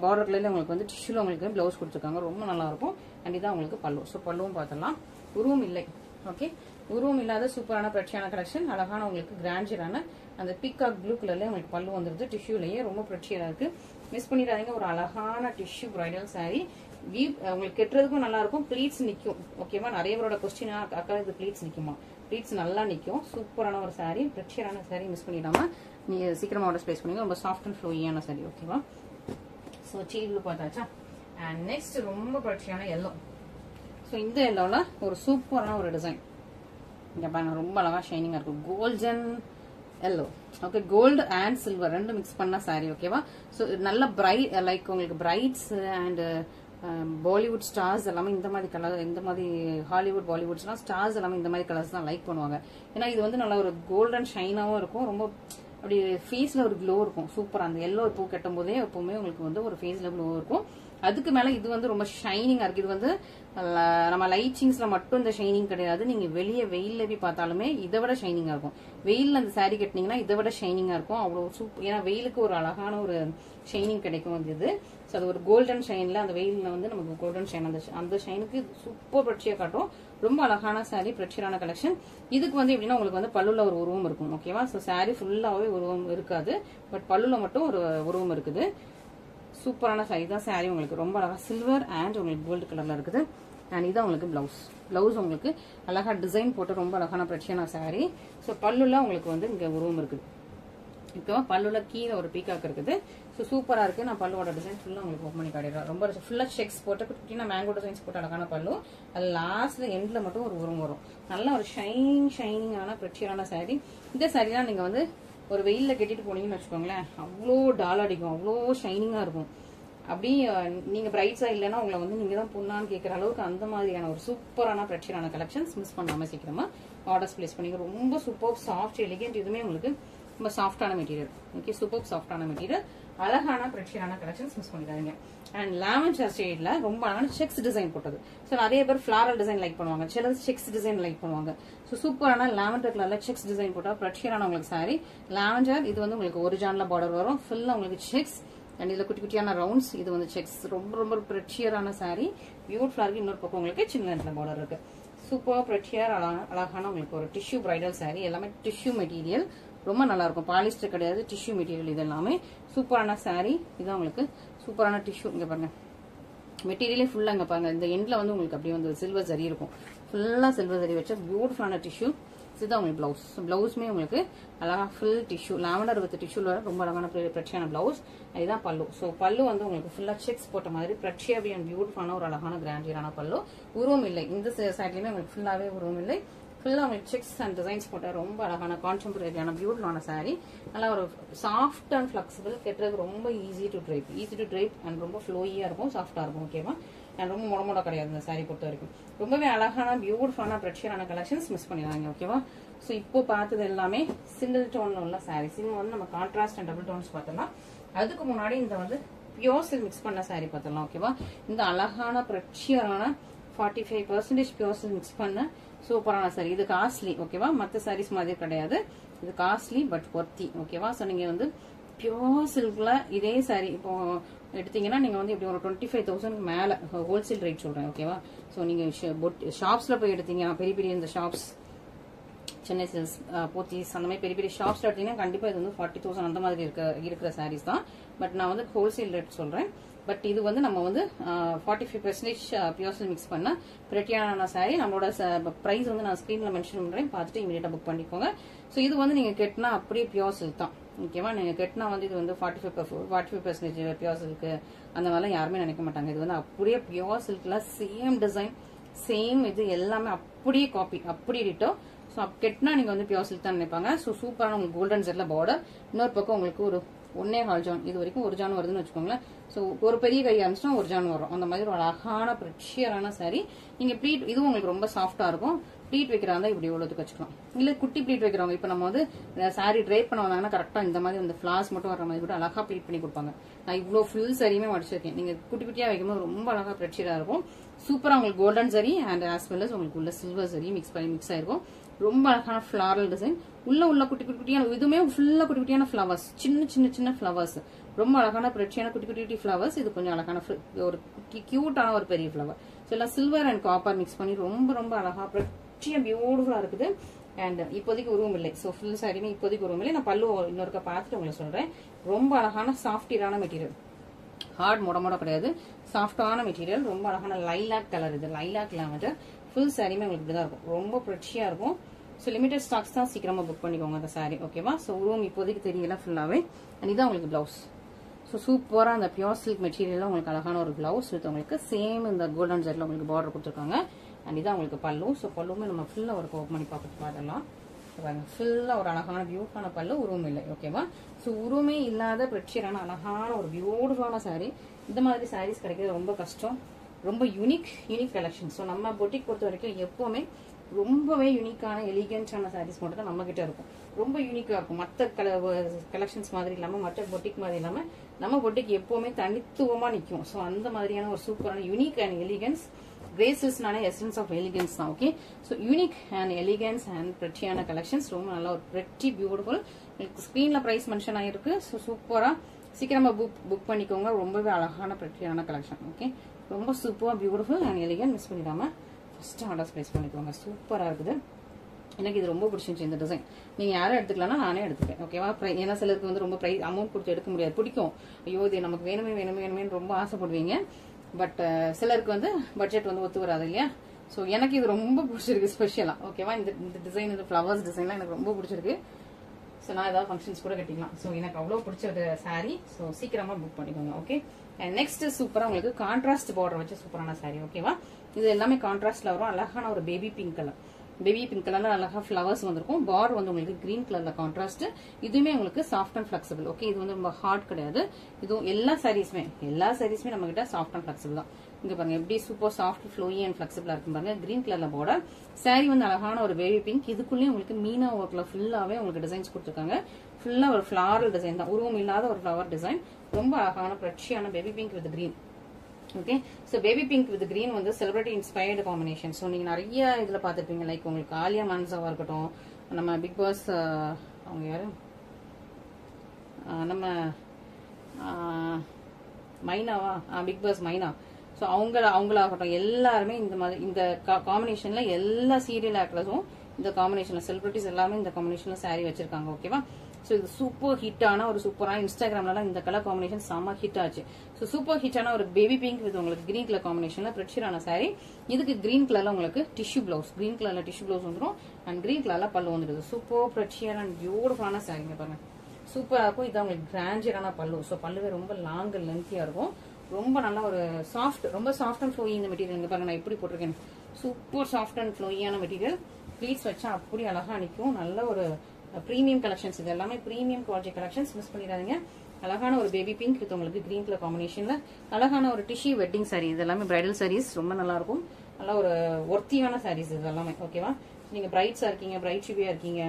பார்டர் கலர்ல உங்களுக்கு வந்து டிஷ்யூல உங்களுக்கு பிளவுஸ் கொடுத்துருக்காங்க, ரொம்ப நல்லா இருக்கும். அண்ட் இதான் உங்களுக்கு பல்லு. ஸோ பல்லுவும் பார்த்தலாம், உருவம் இல்லை. ஓகே, உருவம் இல்லாத சூப்பரான ப்ரெட்ஷியரான கலெக்ஷன். அழகான உங்களுக்கு கிராண்டியரான அந்த பீகாக் ப்ளூ கலர்ல உங்களுக்கு பல்லு வந்துருது. டிஷ்யூலயே ரொம்ப ப்ரெட்ஷியரா இருக்கு. மிஸ் பண்ணிடாதீங்க. ஒரு அழகான டிஷ்யூ பிரைடல் சாரி. உங்களுக்கு கெட்டுறதுக்கும் நல்லா இருக்கும், ப்ளீட்ஸ் நிற்கும். ஓகேவா? நிறைய பேரோட கொஸ்டின், அக்கா இது ப்ளீட்ஸ் நிற்குமா? ப்ளீட்ஸ் நல்லா நிற்கும். சூப்பரான ஒரு சாரி, ப்ரெட்ஷியரான சாரி. மிஸ் பண்ணிடாம நீங்க சீக்கிரமா ஆர்டர் பிளேஸ் பண்ணுங்க. ரொம்ப சாஃப்ட் அண்ட் ஃப்ளோயியான சாரி. ஓகேவா? ஸோ சீவ்ல பார்த்தாச்சா? அண்ட் நெக்ஸ்ட் ரொம்ப ப்ரெட்ஷியரான எல்லோ. ஸோ இந்த எல்லோல ஒரு சூப்பரான ஒரு டிசைன் இங்க பாருங்க, ரொம்ப அழகா ஷைனிங்கா இருக்கும். Golden yellow. Okay, gold and silver ரெண்டு மிக்ஸ் பண்ண சாரி. ஓகேவா? ஸோ நல்ல பிரைட், லைக் உங்களுக்கு பிரைட்ஸ் அண்ட் பாலிவுட் ஸ்டார்ஸ் எல்லாமே இந்த மாதிரி கலர், இந்த மாதிரி ஹாலிவுட் பாலிவுட்ஸ்லாம் ஸ்டார்ஸ் எல்லாமே இந்த மாதிரி கலர்ஸ் தான் லைக் பண்ணுவாங்க. ஏன்னா இது வந்து நல்ல ஒரு கோல்டன் ஷைனாவும் இருக்கும், ரொம்ப அப்படி ஃபேஸ்ல ஒரு க்ளோ இருக்கும். சூப்பரா அந்த எல்லோ பூ கட்டும் போதே எப்பவுமே உங்களுக்கு வந்து ஒரு ஃபேஸ்ல க்ளோ இருக்கும். அதுக்கு மேல இது வந்து ரொம்ப ஷைனிங்கா இருக்கு. இது வந்து நம்ம லைட்டிங்ஸ்ல மட்டும் இந்த ஷைனிங் கிடையாது, நீங்க வெளியே வெயில்ல போய் பார்த்தாலுமே இதை விட ஷைனிங்கா இருக்கும். வெயில்ல அந்த சாரி கட்டினீங்கன்னா இதை விட ஷைனிங்கா இருக்கும். அவ்வளவு சூப்பர். ஏன்னா வெயிலுக்கு ஒரு அழகான ஒரு ஷைனிங் கிடைக்கும் இது. ஸோ அது ஒரு கோல்டன் ஷைன்ல, அந்த வெயில்ல வந்து நமக்கு கோல்டன் ஷைன், அந்த ஷைனுக்கு சூப்பர் ப்ரெட்ஷியா காட்டும். ரொம்ப அழகான சாரி, ப்ரெட்ஷியரான கலெக்ஷன். இதுக்கு வந்து எப்படின்னா உங்களுக்கு வந்து பல்லுல ஒரு உருவம் இருக்கும். ஓகேவா? ஸோ சாரி ஃபுல்லாவே உருவம் இருக்காது, பட் பல்லுல மட்டும் ஒரு உருவம் இருக்குது. சூப்பரான சாரி தான். சாரி உங்களுக்கு ரொம்ப அழகா சில்வர் அண்ட் உங்களுக்கு கோல்டு கலர்ல இருக்குது. அண்ட் இதான் உங்களுக்கு பிளவுஸ் உங்களுக்கு அழகா டிசைன் போட்டு ரொம்ப அழகான ப்ரெட்ஷியரான சாரி. ஸோ பல்லுல உங்களுக்கு வந்து இங்க உருவம் இருக்குது. இப்போ பல்லுல கீழே ஒரு பீகாக் இருக்குது. ஸோ சூப்பரா இருக்கு. நான் பல்லுவோட டிசைன் ஃபுல்லா உங்களுக்கு ஓப்பன் பண்ணி காட்டிடுறேன். ரொம்ப ஃபுல்லா செக்ஸ் போட்டு குட்டினா மேங்கோ டிசைன்ஸ் போட்டு அழகான பல்லு. அது லாஸ்ட்ல எண்ட்ல மட்டும் ஒரு உருவம் வரும். நல்ல ஒரு ஷைனிங்கான ப்ரெட்ஷியரான சாரி. இந்த சாரிலாம் நீங்க வந்து ஒரு வெயில்ல கட்டிட்டு போனீங்கன்னு வச்சுக்கோங்களேன், அவ்வளோ டால் அடிக்கும், அவ்வளோ ஷைனிங்கா இருக்கும். அப்படி நீங்க பிரைட்ஸா இல்லைன்னா உங்களை வந்து நீங்க தான் பொண்ணான்னு கேட்கற அளவுக்கு அந்த மாதிரியான ஒரு சூப்பரான ப்ரெட்ஷியரான கலெக்ஷன்ஸ். மிஸ் பண்ணாம சீக்கிரமா ஆர்டர்ஸ் பிளேஸ் பண்ணிங்க. ரொம்ப சூப்பர் சாஃப்ட் எலிகென்ட். இதுவுமே உங்களுக்கு ரொம்ப சாஃப்டான மெட்டீரியல். ஓகே, சூப்பர் சாஃப்டான மெட்டீரியல். அழகான பிரச்சியான கலெக்ஷன்ஸ் மிஸ் பண்ணிடாதீங்க. அண்ட் லாவெண்டர் ஷேட்ல ரொம்ப அழகான செக்ஸ் டிசைன் போட்டது. ஸோ நிறைய பேர் ஃபிளாரல் டிசைன் லைக் பண்ணுவாங்க, சிலர் செக்ஸ் டிசைன் லைக் பண்ணுவாங்க. ஸோ சூப்பரான லாவெண்டர் கலர்ல செக்ஸ் டிசைன் போட்டா பிரச்சியான உங்களுக்கு சாரி. லாவெண்டர் இது வந்து உங்களுக்கு ஒரு ஜான்ல பார்டர் வரும், ஃபுல்லா உங்களுக்கு செக்ஸ் அண்ட் இதுல குட்டி குட்டியான ரவுண்ட்ஸ். இது வந்து செக்ஸ், ரொம்ப ரொம்ப பிரச்சியரான சாரி. பியூட்டிஃபுல்லா இருக்கு. இன்னொரு பக்கம் உங்களுக்கு சின்ன இடத்துல பார்டர் இருக்கு. சூப்பர் பிரச்சியர் அழகான உங்களுக்கு ஒரு டிஷ்யூ பிரைடல் சாரி. எல்லாமே டிஷ்யூ மெட்டீரியல், ரொம்ப நல்லா இருக்கும். பாலிஸ்டர் கிடையாது, டிஷ்யூ மெட்டீரியல். இது எல்லாமே சூப்பரான சாரி. இதான் உங்களுக்கு சூப்பரான டிஷ்யூ. இங்க பாருங்க மெட்டீரியலே ஃபுல்லா இங்க பாருங்க. இந்த எண்ட்ல வந்து உங்களுக்கு அப்படியே வந்து சில்வர் ஜரி இருக்கும். ஃபுல்லா சில்வர் ஜரி வச்ச பியூட்டிஃபுல்லான டிஷ்யூ. இதுதான் உங்களுக்கு பிளவுஸ். பிளவுஸ்மே உங்களுக்கு அழகா ஃபுல் டிஷ்யூ, லாவெண்டர் வித் டிஷ்யூல ரொம்ப அழகான பிரச்சியான பிளவுஸ். இதுதான் பல்லு. ஸோ பல்லு வந்து உங்களுக்கு ஃபுல்லா செக்ஸ் போட்ட மாதிரி பிரச்சியாபி அண்ட் பியூட்டிஃபுல்லான ஒரு அழகான கிராண்டியரான பல்லு. உருவம் இல்லை, இந்த சைட்லயுமே உங்களுக்கு ஃபுல்லாவே உருவம் இல்லை. ஃபுல்லா உங்களுக்கு செக்ஸ் அண்ட் டிசைன்ஸ் போட்ட ரொம்ப அழகான கான்டெம்பரரியான பியூட்டிஃபுல்லான சாரி. நல்லா ஒரு சாஃப்ட் அண்ட் ஃபிளெக்சிபிள், கெட்டுறதுக்கு ரொம்ப ஈஸி டு ட்ரைப் அண்ட் ரொம்ப ஃப்ளோயியா இருக்கும், சாஃப்டா இருக்கும். ஓகேவா, அண்ட் ரொம்ப மொடமொட கிடையாது இந்த சாரி பொறுத்த வரைக்கும். ரொம்பவே அழகான பியூட்டிஃபுல்லான பிரச்சியரான கலெக்ஷன்ஸ் மிஸ் பண்ணிடுறாங்க. ஓகேவா, ஸோ இப்போ பார்த்தது எல்லாமே சிங்கிள் டோன்ல உள்ள சாரீஸ். இது வந்து நம்ம கான்ட்ராஸ்ட் அண்ட் டபுள் டோன்ஸ் பார்த்தோம்னா, அதுக்கு முன்னாடி இந்த வந்து பியோர் சில்க் மிக்ஸ் பண்ண சாரி பார்த்தலாம். ஓகேவா, இந்த அழகான பிரச்சியரான 45% பியோர் சில்க் மிக்ஸ் பண்ண சூப்பரான சாரி. இது காஸ்ட்லி. ஓகேவா, மற்ற சாரீஸ் மாதிரி கிடையாது. இது காஸ்ட்லி பட் ஒர்த்தி. ஓகேவா, ஸோ நீங்க வந்து பியோர் சில்க்ல இதே சாரி இப்போ எடுத்தீங்கன்னா நீங்க வந்து இப்படி ஒரு 25,000 மேல ஹோல்சேல் ரேட் சொல்றேன். ஓகேவா, ஸோ நீங்க ஷாப்ஸ்ல போய் எடுத்தீங்கன்னா, பெரிய பெரிய இந்த ஷாப்ஸ், சென்னை சில்க்ஸ், போத்தீஸ், அந்த மாதிரி பெரிய பெரிய ஷாப்ஸ்ல எடுத்தீங்கன்னா கண்டிப்பா இது வந்து 40,000 அந்த மாதிரி இருக்கிற சாரீஸ் தான். பட் நான் வந்து ஹோல்சேல் ரேட் சொல்றேன். பட் இது வந்து நம்ம வந்து 45% பியோர் சில்க் மிக்ஸ் பண்ண பிரெட்டியான சாரி. நம்மளோட பிரைஸ் வந்து நான் ஸ்கிரீன்ல மென்ஷன் பண்றேன், பார்த்துட்டு இமீடியட்டா புக் பண்ணிக்கோங்க. ஸோ இது வந்து நீங்க கெட்டினா அப்படியே பியோர் சில்க் தான். ஓகேவா, நீங்க கெட்டினா வந்து இது வந்து 45% பியோர் சில்க் அந்த மாதிரிலாம் யாருமே நினைக்க மாட்டாங்க. இது வந்து அப்படியே பியோர் சில்க்ல சேம் டிசைன், சேம் இது எல்லாமே அப்படியே காப்பி, அப்படியே டிட்டோ. ஸோ கெட்டினா நீங்க வந்து பியோர் சில்க் தான் நினைப்பாங்க. ஸோ சூப்பரான உங்களுக்கு கோல்டன் ஜெட்ல பார்டர். இன்னொரு பக்கம் உங்களுக்கு ஒரு 1.25 ஜான், இது வரைக்கும் 1 ஜான் வருதுன்னு வச்சுக்கோங்களேன். ஸோ ஒரு பெரிய கை ஆரம்பிச்சுன்னா 1 ஜான் வரும். அந்த மாதிரி ஒரு அழகான பிரச்சியரான சாரி. நீங்க ப்ளீட் இதுவும் உங்களுக்கு ரொம்ப சாஃப்டா இருக்கும். ப்ளீட் வைக்கிறாங்க இப்படி எவ்வளவுக்கு வச்சுக்கலாம், இல்ல குட்டி ப்ளீட் வைக்கிறவங்க இப்ப நம்ம வந்து சாரி ட்ரைப் பண்ண வந்தாங்கன்னா கரெக்டா இந்த மாதிரி இந்த ஃபிளாஸ் மட்டும் வர மாதிரி கூட அழகா ப்ளீட் பண்ணி கொடுப்பாங்க. நான் இவ்வளவு ஃபுல் சாரியுமே மடிச்சிருக்கேன். நீங்க குட்டி குட்டியா வைக்கும்போது ரொம்ப அழகா பிரச்சியரா இருக்கும். சூப்பரா உங்களுக்கு கோல்டன் சரி அண்ட் ஆஸ் வெல் அஸ் உங்களுக்கு உள்ள சில்வர் சரி மிக்ஸ் ஆயிருக்கும். ரொம்ப அழகான ஃபிளாரல் டிசைன். உள்ள குட்டி குட்டியான இதுவுமே ஃபுல்லா குட்டி குட்டியான ஃபிளவர்ஸ், சின்ன ஃபிளவர்ஸ். ரொம்ப அழகான பிரச்சியான குட்டி குட்டி ஃபிளவர்ஸ். இது கொஞ்சம் அழகான ஒரு கியூட்டான ஒரு பெரிய ஃபிளவர். ஸோ எல்லாம் சில்வர் அண்ட் காப்பர் மிக்ஸ் பண்ணி ரொம்ப ரொம்ப அழகா பிரச்சியா பியூட்டிஃபுல்லா இருக்குது. அண்ட் இப்போதைக்கு உருவம் இல்லை. ஸோ ஃபுல் சாரியுமே இப்போதைக்கு உருவம் இல்லை. நான் பல்லு இன்னொருக்க பார்த்துட்டு உங்களுக்கு சொல்றேன். ரொம்ப அழகான சாஃப்டியரான மெட்டீரியல், ஹார்ட் மொட கிடையாது, சாஃப்டான மெட்டீரியல். ரொம்ப அழகான லைலாக் கலர். இது லைலாக் லாவெண்டர். ஃபுல் சாரியுமே உங்களுக்கு இப்படிதான் இருக்கும், ரொம்ப பிரச்சியா இருக்கும். ஸோ லிமிடெட் ஸ்டாக்ஸ் தான், சீக்கிரமா புக் பண்ணிக்கோங்க அந்த சாரி. ஓகேவா, ஸோ உருவம் இப்போதைக்கு தெரியல ஃபுல்லாவே. அண்ட் இதான் உங்களுக்கு பிளவுஸ். ஸோ சூப்பரா அந்த பியோர் சில்க் மெட்டீரியல் உங்களுக்கு அழகான ஒரு பிளவுஸ் வித் உங்களுக்கு சேம் இந்த கோல்டன் ஜெட்ல உங்களுக்கு பார்டர் கொடுத்துருக்காங்க. அண்ட் இதான் உங்களுக்கு பல்லு. ஸோ பல்லுமே நம்ம ஃபுல்லா ஒரு ஓப்பன் பண்ணி பார்த்துடலாம். ஃபுல்லா ஒரு அழகான பியூட்டிஃபுல்லான பல்லு, உருவம் இல்லை. ஓகேவா, ஸோ உருவமே இல்லாத பிரச்சியரான அழகான ஒரு பியூட்டிஃபுல்லான சாரி. இந்த மாதிரி சாரீஸ் கிடைக்கிறது ரொம்ப கஷ்டம். ரொம்ப யூனிக் கலெக்ஷன். ஸோ நம்ம பொட்டிக் பொறுத்த வரைக்கும் எப்பவுமே ரொம்பவே யூனிக்கான எலிகன்ஸான சாரீஸ் மட்டும் தான் நம்ம கிட்ட இருக்கும். ரொம்ப யூனிக்கா இருக்கும். மற்ற கலெக்ஷன்ஸ் மாதிரி இல்லாம, மற்ற பொட்டிக் மாதிரி இல்லாம நம்ம பொட்டிக் எப்பவுமே தனித்துவமா நிற்கும். ஸோ அந்த மாதிரியான ஒரு சூப்பரான யூனிக் அண்ட் எலிகன்ஸ். கிரேசஸ்னான எசன்ஸ் ஆஃப் எலிகன்ஸ் தான். Okay, so unique and elegance and பிரெட்டியான கலெக்ஷன்ஸ். ரொம்ப நல்லா ஒரு பிரெட்டி பியூட்டிஃபுல். ஸ்கிரீன்ல பிரைஸ் மென்ஷன் ஆயிருக்கு. ஸோ சூப்பரா சீக்கிரமா புக் பண்ணிக்கோங்க. ரொம்பவே அழகான பிரெட்டியான கலெக்ஷன். ஓகே, ரொம்ப சூப்பரா பியூட்டிஃபுல் அண்ட் எலிகன்ட். மிஸ் பண்ணிடாம ஃபர்ஸ்ட் ஆர்டர்ஸ் பிளேஸ் பண்ணிக்கோங்க. சூப்பரா இருக்குது. எனக்கு இது ரொம்ப பிடிச்சிருந்துச்சு இந்த டிசைன். நீங்க யாரும் எடுத்துக்கலாம், நானே எடுத்துப்பேன். ஓகேவா, ஏன்னா சிலருக்கு வந்து ரொம்ப பிரைஸ் அமௌண்ட் கொடுத்து எடுக்க முடியாது. பிடிக்கும், ஐயோ இது நமக்கு வேணுமே ரொம்ப ஆசைப்படுவீங்க. பட் சிலருக்கு வந்து பட்ஜெட் வந்து ஒத்து வராது இல்லையா. ஸோ எனக்கு இது ரொம்ப பிடிச்சிருக்கு ஸ்பெஷலா. ஓகேவா, இந்த டிசைன், இந்த ஃபிளவர்ஸ் டிசைன்லாம் எனக்கு ரொம்ப பிடிச்சிருக்கு. ஸோ நான் ஏதாவது ஃபங்க்ஷன்ஸ் கூட கட்டிக்கலாம். ஸோ எனக்கு அவ்வளோ பிடிச்ச ஒரு சாரி. ஸோ சீக்கிரமா புக் பண்ணிக்கோங்க. ஓகே, நெக்ஸ்ட் சூப்பரா உங்களுக்கு கான்ட்ராஸ்ட் பார்டர் வச்சு சூப்பரான சாரி. ஓகேவா, இது எல்லாமே கான்ட்ராஸ்ட்ல வரும். அழகான ஒரு baby pink colour. Baby pink கலர்ல அழகா ஃபிளவர்ஸ் வந்திருக்கும். பார்டர் வந்து உங்களுக்கு கிரீன் கலர்ல கான்ட்ராஸ்ட். இதுவுமே உங்களுக்கு சாஃப்ட் அண்ட் பிளெக்சிபிள். ஓகே, இது வந்து ரொம்ப ஹார்ட் கிடையாது. இதுவும் எல்லா சாரீஸ்மே நம்ம கிட்ட சாஃப்ட் அண்ட் பிளெக்சிபிள் தான். இங்க பாருங்க எப்படி சூப்பர் சாஃப்ட் ஃப்ளோயி அண்ட் ஃபிளெக்சிபிளா இருக்கு பாருங்க. கிரீன் கலர்ல பார்டர். saree வந்து அழகான ஒரு பேபி பிங்க். இதுக்குள்ளேயே உங்களுக்கு மீனா ஒர்க்ல ஃபுல்லாவே உங்களுக்கு டிசைன்ஸ் கொடுத்துருக்காங்க. ஃபுல்லா ஒரு ஃபிளாரல் டிசைன் தான், உருவம் இல்லாத ஒரு ஃபிளவர் டிசைன். ரொம்ப அழகான பிரட்சியான baby pink with green. Okay, so baby pink with green வந்து செலிபிரிட்டி இன்ஸ்பயர்டு காம்பினேஷன். ஸோ நீங்க நிறைய இதுல பாத்துருப்பீங்க. லைக் உங்களுக்கு ஆலியா மான்சாவா இருக்கட்டும், நம்ம பிக் பாஸ் அவங்க யாரு, நம்ம மைனாவா, பிக் பாஸ் மைனா. ஸோ அவங்களாகட்டும் எல்லாருமே இந்த மாதிரி இந்த காம்பினேஷன்ல எல்லா சீரியல் ஆக்டர்ஸும் இந்த காம்பினேஷன்ல, செலிபிரிட்டிஸ் எல்லாமே இந்த காம்பினேஷன்ல saree வச்சிருக்காங்க. ஓகேவா, ஸோ இது சூப்பர் ஹிட்டான ஒரு சூப்பரான இன்ஸ்டாகிராம்லாம் இந்த கலர் காம்பினேஷன் செம்ம ஹிட் ஆச்சு. ஸோ சூப்பர் ஹிட்டான ஒரு பேபி பிங்க் வித் உங்களுக்கு கிரீன் கலர் காம்பினேஷன்ல பிரச்சரான saree. இதுக்கு கிரீன் கலர்ல உங்களுக்கு டிஷ்யூ பிளவுஸ், கிரீன் கலர்ல டிஷ்யூ பிளவுஸ் வந்துடும் அண்ட் கிரீன் கலர்ல பல்லு வந்துடுது. சூப்பர் பிரச்சியர் அண்ட் பியூட்டிஃபுல்லான சாரிங்க பாருங்க, சூப்பரா இருக்கும். இது உங்களுக்கு கிராண்டியரான பல்லு. ஸோ பல்லுவே ரொம்ப லாங் லென்த்தியா இருக்கும். ரொம்ப நல்ல ஒரு சாஃப்ட், ரொம்ப சாஃப்ட் அண்ட் ஃப்ளோயி இந்த மெட்டீரியல். இங்க பாருங்க நான் எப்படி போட்டிருக்கேன், சூப்பர் சாஃப்ட் அண்ட் ஃப்ளோயியான மெட்டீரியல். ப்ளீட்ஸ் வச்சா அப்படி அழகா நிற்கும். நல்ல ஒரு பிரீமியம் கலெக்ஷன்ஸ், இது எல்லாமே பிரீமியம் குவாலிட்டி கலெக்ஷன்ஸ், மிஸ் பண்ணிடாதீங்க. அழகான ஒரு பேபி பிங்க் வித் உங்களுக்கு கிரீன் கலர் காம்பினேஷன்ல அழகான ஒரு டிஷ்யூ வெட்டிங் சாரி. இது எல்லாமே பிரைடல் சாரீஸ், ரொம்ப நல்லா இருக்கும். நல்ல ஒரு ஒர்த்தியான சாரீஸ் இது எல்லாமே. ஓகேவா, நீங்க பிரைட்ஸா இருக்கீங்க, பிரைட் ஷிபியா இருக்கீங்க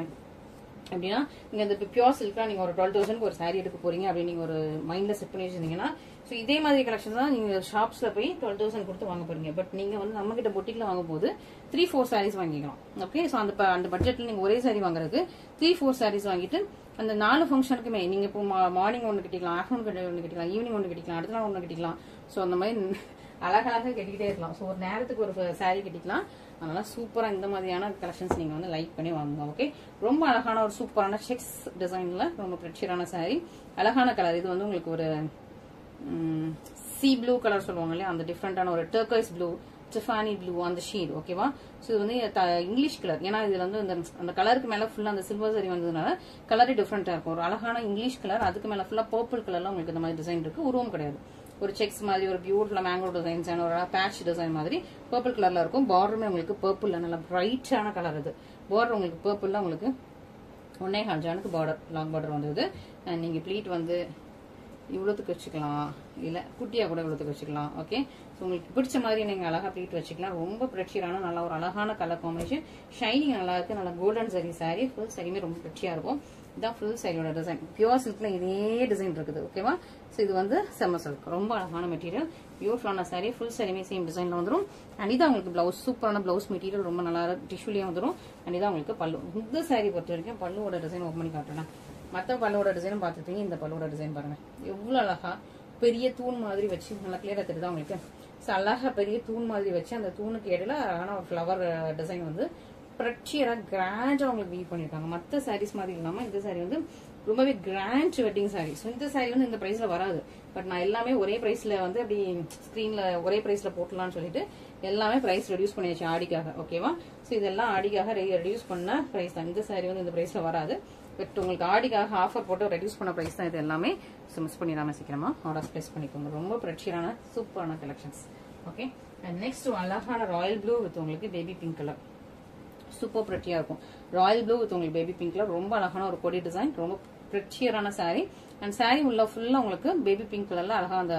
அப்படின்னா நீங்க இந்த பியூர் சில்க்ல நீங்க ஒரு 12,000 ஒரு saree எடுக்க போறீங்க அப்படின்னு நீங்க ஒரு மைண்ட்ல செட் பண்ணி வச்சிருந்தீங்கன்னா, ஸோ இதே மாதிரி கலெக்ஷன் தான் நீங்க ஷாப்ஸ்ல போய் 12,000 கொடுத்து வாங்க போறீங்க. பட் நீங்க வந்து நம்ம கிட்ட பொட்டிக்ல வாங்கும் போது 3-4 sarees வாங்கிக்கலாம். ஓகே, ஸோ அந்த பட்ஜெட்ல நீங்க ஒரே saree வாங்குறதுக்கு 3-4 sarees வாங்கிட்டு அந்த 4 ஃபங்க்ஷனுக்குமே நீங்க இப்போ மார்னிங் ஒன்று கட்டிக்கலாம், ஆஃப்டர்நூன் ஒன்று கட்டிக்கலாம், ஈவினிங் ஒன்று கட்டிக்கலாம், அடுத்த நாள் ஒன்று கட்டிக்கலாம். ஸோ அந்த மாதிரி அழகழகாக கட்டிக்கிட்டே இருக்கலாம். ஸோ ஒரு நேரத்துக்கு ஒரு saree கட்டிக்கலாம். அதனால சூப்பரா இந்த மாதிரியான கலெக்ஷன்ஸ் நீங்க வந்து லைக் பண்ணி வாங்குங்க. ஓகே, ரொம்ப அழகான ஒரு சூப்பரான செக்ஸ் டிசைன்ல ரொம்ப பிரச்சரான saree, அழகான கலர். இது வந்து உங்களுக்கு ஒரு சி ப்ளூ கலர் சொல்லுவாங்க இல்லையா, அந்த டிஃப்ரெண்டான ஒரு டர்கைஸ் ப்ளூ, டிஃபானி ப்ளூ அந்த ஷேட். ஓகேவா, ஸோ இது வந்து இங்கிலீஷ் கலர். ஏன்னா இதுல வந்து அந்த கலருக்கு மேல ஃபுல்லா அந்த சில்வர் சரி வந்ததுனால கலரே டிஃப்ரெண்டா இருக்கும். ஒரு அழகான இங்கிலீஷ் கலர், அதுக்கு மேல ஃபுல்லா பர்பிள் கலர்ல உங்களுக்கு இந்த மாதிரி டிசைன் இருக்கு. உருவம் கிடையாது, ஒரு செக்ஸ் மாதிரி ஒரு பியூட்டிஃபுல்லா மேங்கோ டிசைன்ஸ், ஒரு பேட்ச் டிசைன் மாதிரி பர்பிள் கலர்ல இருக்கும். பார்டருமே உங்களுக்கு பர்பிள்ல நல்ல பிரைட்டான கலர். இது பார்டர் உங்களுக்கு பர்பிள்ல உங்களுக்கு 1.5 ஜானுக்கு பார்டர், லாங் பார்டர் வந்தது. நீங்க ப்ளீட் வந்து இவ்வளோத்துக்கு வச்சுக்கலாம், இல்ல குட்டியா கூட இவ்வளோத்துக்கு வச்சுக்கலாம். ஓகே, ஸோ உங்களுக்கு பிடிச்ச மாதிரி நீங்க அழகா ப்ளீட் வச்சுக்கலாம். ரொம்ப பிரச்சியரான நல்ல ஒரு அழகான கலர் காம்பினேஷன், ஷைனிங் நல்லா இருக்கு. நல்ல கோல்டன் saree, ஃபுல் சாரியுமே ரொம்ப பிரச்சியா இருக்கும். இதான் ஃபுல் சாரியோட டிசைன். பியூர் சில்க்ல இதே டிசைன் இருக்குது. ஓகேவா, ஸோ இது வந்து செம்ம சில்க், ரொம்ப அழகான மெட்டீரியல், பியூட்டிஃபுல்லான saree, ஃபுல் சாரியுமே சேம் டிசைன்ல வந்துடும். அண்ட் இதான் உங்களுக்கு பிளவுஸ், சூப்பரான பிளவுஸ் மெட்டீரியல், ரொம்ப நல்லா டிஷ்யூலயே வந்துடும். அண்ட் இதான் உங்களுக்கு பல்லு. இந்த saree பொறுத்த வரைக்கும் பல்லுவோட டிசைன் ஓப்பன் பண்ணி காட்டுறேன். மற்ற பல்லோட டிசைனும் பார்த்துட்டீங்க, இந்த பல்லோட டிசைன் பாருங்க எவ்வளவு அழகா பெரிய தூண் மாதிரி வச்சு, நல்லா கிளியரா தெரியுதா உங்களுக்கு. ஸோ அழகா பெரிய தூண் மாதிரி வச்சு அந்த தூணுக்கு இடையில அழகான ஒரு ஃபிளவர் டிசைன் வந்து பிரச்சியரா கிராண்டா உங்களுக்கு வீவ் பண்ணிருக்காங்க. மற்ற சாரீஸ் மாதிரி இல்லாம இந்த saree வந்து ரொம்பவே கிராண்ட் வெட்டிங் saree. ஸோ இந்த saree வந்து இந்த பிரைஸ்ல வராது. பட் நான் எல்லாமே ஒரே பிரைஸ்ல வந்து அப்படி ஸ்கிரீன்ல ஒரே பிரைஸ்ல போட்டலாம்னு சொல்லிட்டு எல்லாமே பிரைஸ் ரெடியூஸ் பண்ணியாச்சு ஆடிக்காக. ஓகேவா, ஸோ இதெல்லாம் ஆடிக்காக ரெடியூஸ் பண்ண பிரைஸ் தான். இந்த saree வந்து இந்த பிரைஸ்ல வராது. பட் உங்களுக்கு ஆடிக்காக ஆஃபர் போட்டு ரெடியூஸ் பண்ண பிரைஸ் தான் இது எல்லாமே. ஸோ மிஸ் பண்ணிடாம சீக்கிரமா ஆர்டர்ஸ் பிளேஸ் பண்ணிக்கோங்க. ரொம்ப பிரச்சியரான சூப்பரான கலெக்ஷன்ஸ். ஓகே, அண்ட் நெக்ஸ்ட் அழகான ராயல் ப்ளூ வித் உங்களுக்கு பேபி பிங்க் கலர், சூப்பர் பிரட்டியா இருக்கும். ராயல் ப்ளூ வித் உங்களுக்கு பேபி பிங்க்ல ரொம்ப அழகான ஒரு கொடி டிசைன், ரொம்ப பிரச்சியரான saree. அண்ட் saree உள்ள ஃபுல்லா உங்களுக்கு பேபி பிங்க் கலர்ல அழகா அந்த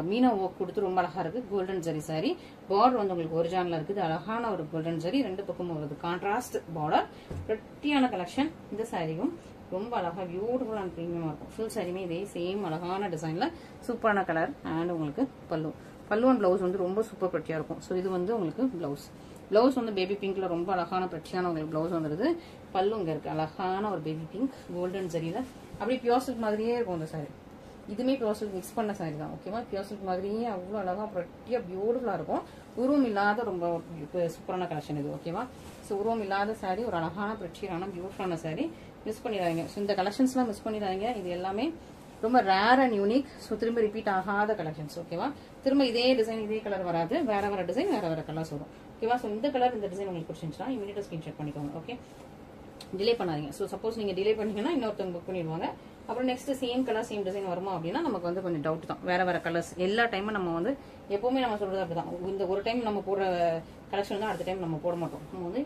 மீனா ஒர்க் கொடுத்து ரொம்ப அழகா இருக்கு. கோல்டன் ஜரி saree, பார்டர் வந்து உங்களுக்கு ஒரிஜினல்ல இருக்குது. அழகான ஒரு கோல்டன் ஜரி, ரெண்டு பக்கமும் வருது கான்ட்ராஸ்ட் பார்டர், பிரட்டியான கலெக்ஷன். இந்த சாரியும் ரொம்ப அழகா பியூட்டிஃபுல் அண்ட் பிரீமியமா இருக்கும். ஃபுல் சாரியுமே இதே சேம் அழகான டிசைன்ல சூப்பரான கலர். அண்ட் உங்களுக்கு பல்லு அண்ட் பிளவுஸ் வந்து ரொம்ப சூப்பர் பிரட்டியா இருக்கும். ஸோ இது வந்து உங்களுக்கு பிளவுஸ் வந்து பேபி பிங்க்ல ரொம்ப அழகான பிரச்சியான உங்களுக்கு பிளவுஸ் வந்துருது. பல்லு இங்க இருக்கு அழகான ஒரு பேபி பிங்க் கோல்டன் ஜரியில, அப்படியே பியூர் சில்க் மாதிரியே இருக்கும் இந்த சாரி. இதுமே பியூர் சில்க் மிக்ஸ் பண்ண சாரி தான். ஓகேவா, பியூர் சில்க் மாதிரியே அவ்வளோ அழகா பிரட்டியா பியூட்டிஃபுல்லா இருக்கும். உருவம் இல்லாத ரொம்ப சூப்பரான கலெக்ஷன் இது. ஓகேவா, ஸோ உருவம் இல்லாத சாரி, ஒரு அழகான பிரச்சியான பியூட்டிஃபுல்லான சாரி, மிஸ் பண்ணிடாதீங்க. ஸோ இந்த கலெக்ஷன்ஸ்லாம் மிஸ் பண்ணிடாதீங்க. இது எல்லாமே ரொம்ப ரேர் அண்ட் யூனிக். ஸோ திரும்ப ரிப்பீட் ஆகாத கலெக்ஷன்ஸ். ஓகேவா, திரும்ப இதே டிசைன் இதே கலர் வராது, வேற டிசைன் வேற கலர்ஸ் வரும். ஓகேவா, ஸோ இந்த கலர் இந்த டிசைன் உங்களுக்கு பிடிச்சிருந்துச்சுன்னா இமீடியட்டா ஸ்கிரீன்ஷாட் பண்ணிக்கோங்க. ஓகே, டிலே பண்ணாதீங்க. ஸோ சப்போஸ் நீங்க டிலே பண்ணீங்கன்னா இன்னொருத்தவங்க புக் பண்ணிடுவாங்க. அப்புறம் next same colour same design வருமா அப்படின்னா நமக்கு வந்து கொஞ்சம் டவுட் தான். வேற கலர்ஸ் எல்லா டைமும் நம்ம வந்து எப்பவுமே நம்ம சொல்றது அப்படிதான். இந்த ஒரு டைம் நம்ம போடுற கலெக்ஷன் தான் அடுத்த டைம் நம்ம போட மாட்டோம். நம்ம வந்து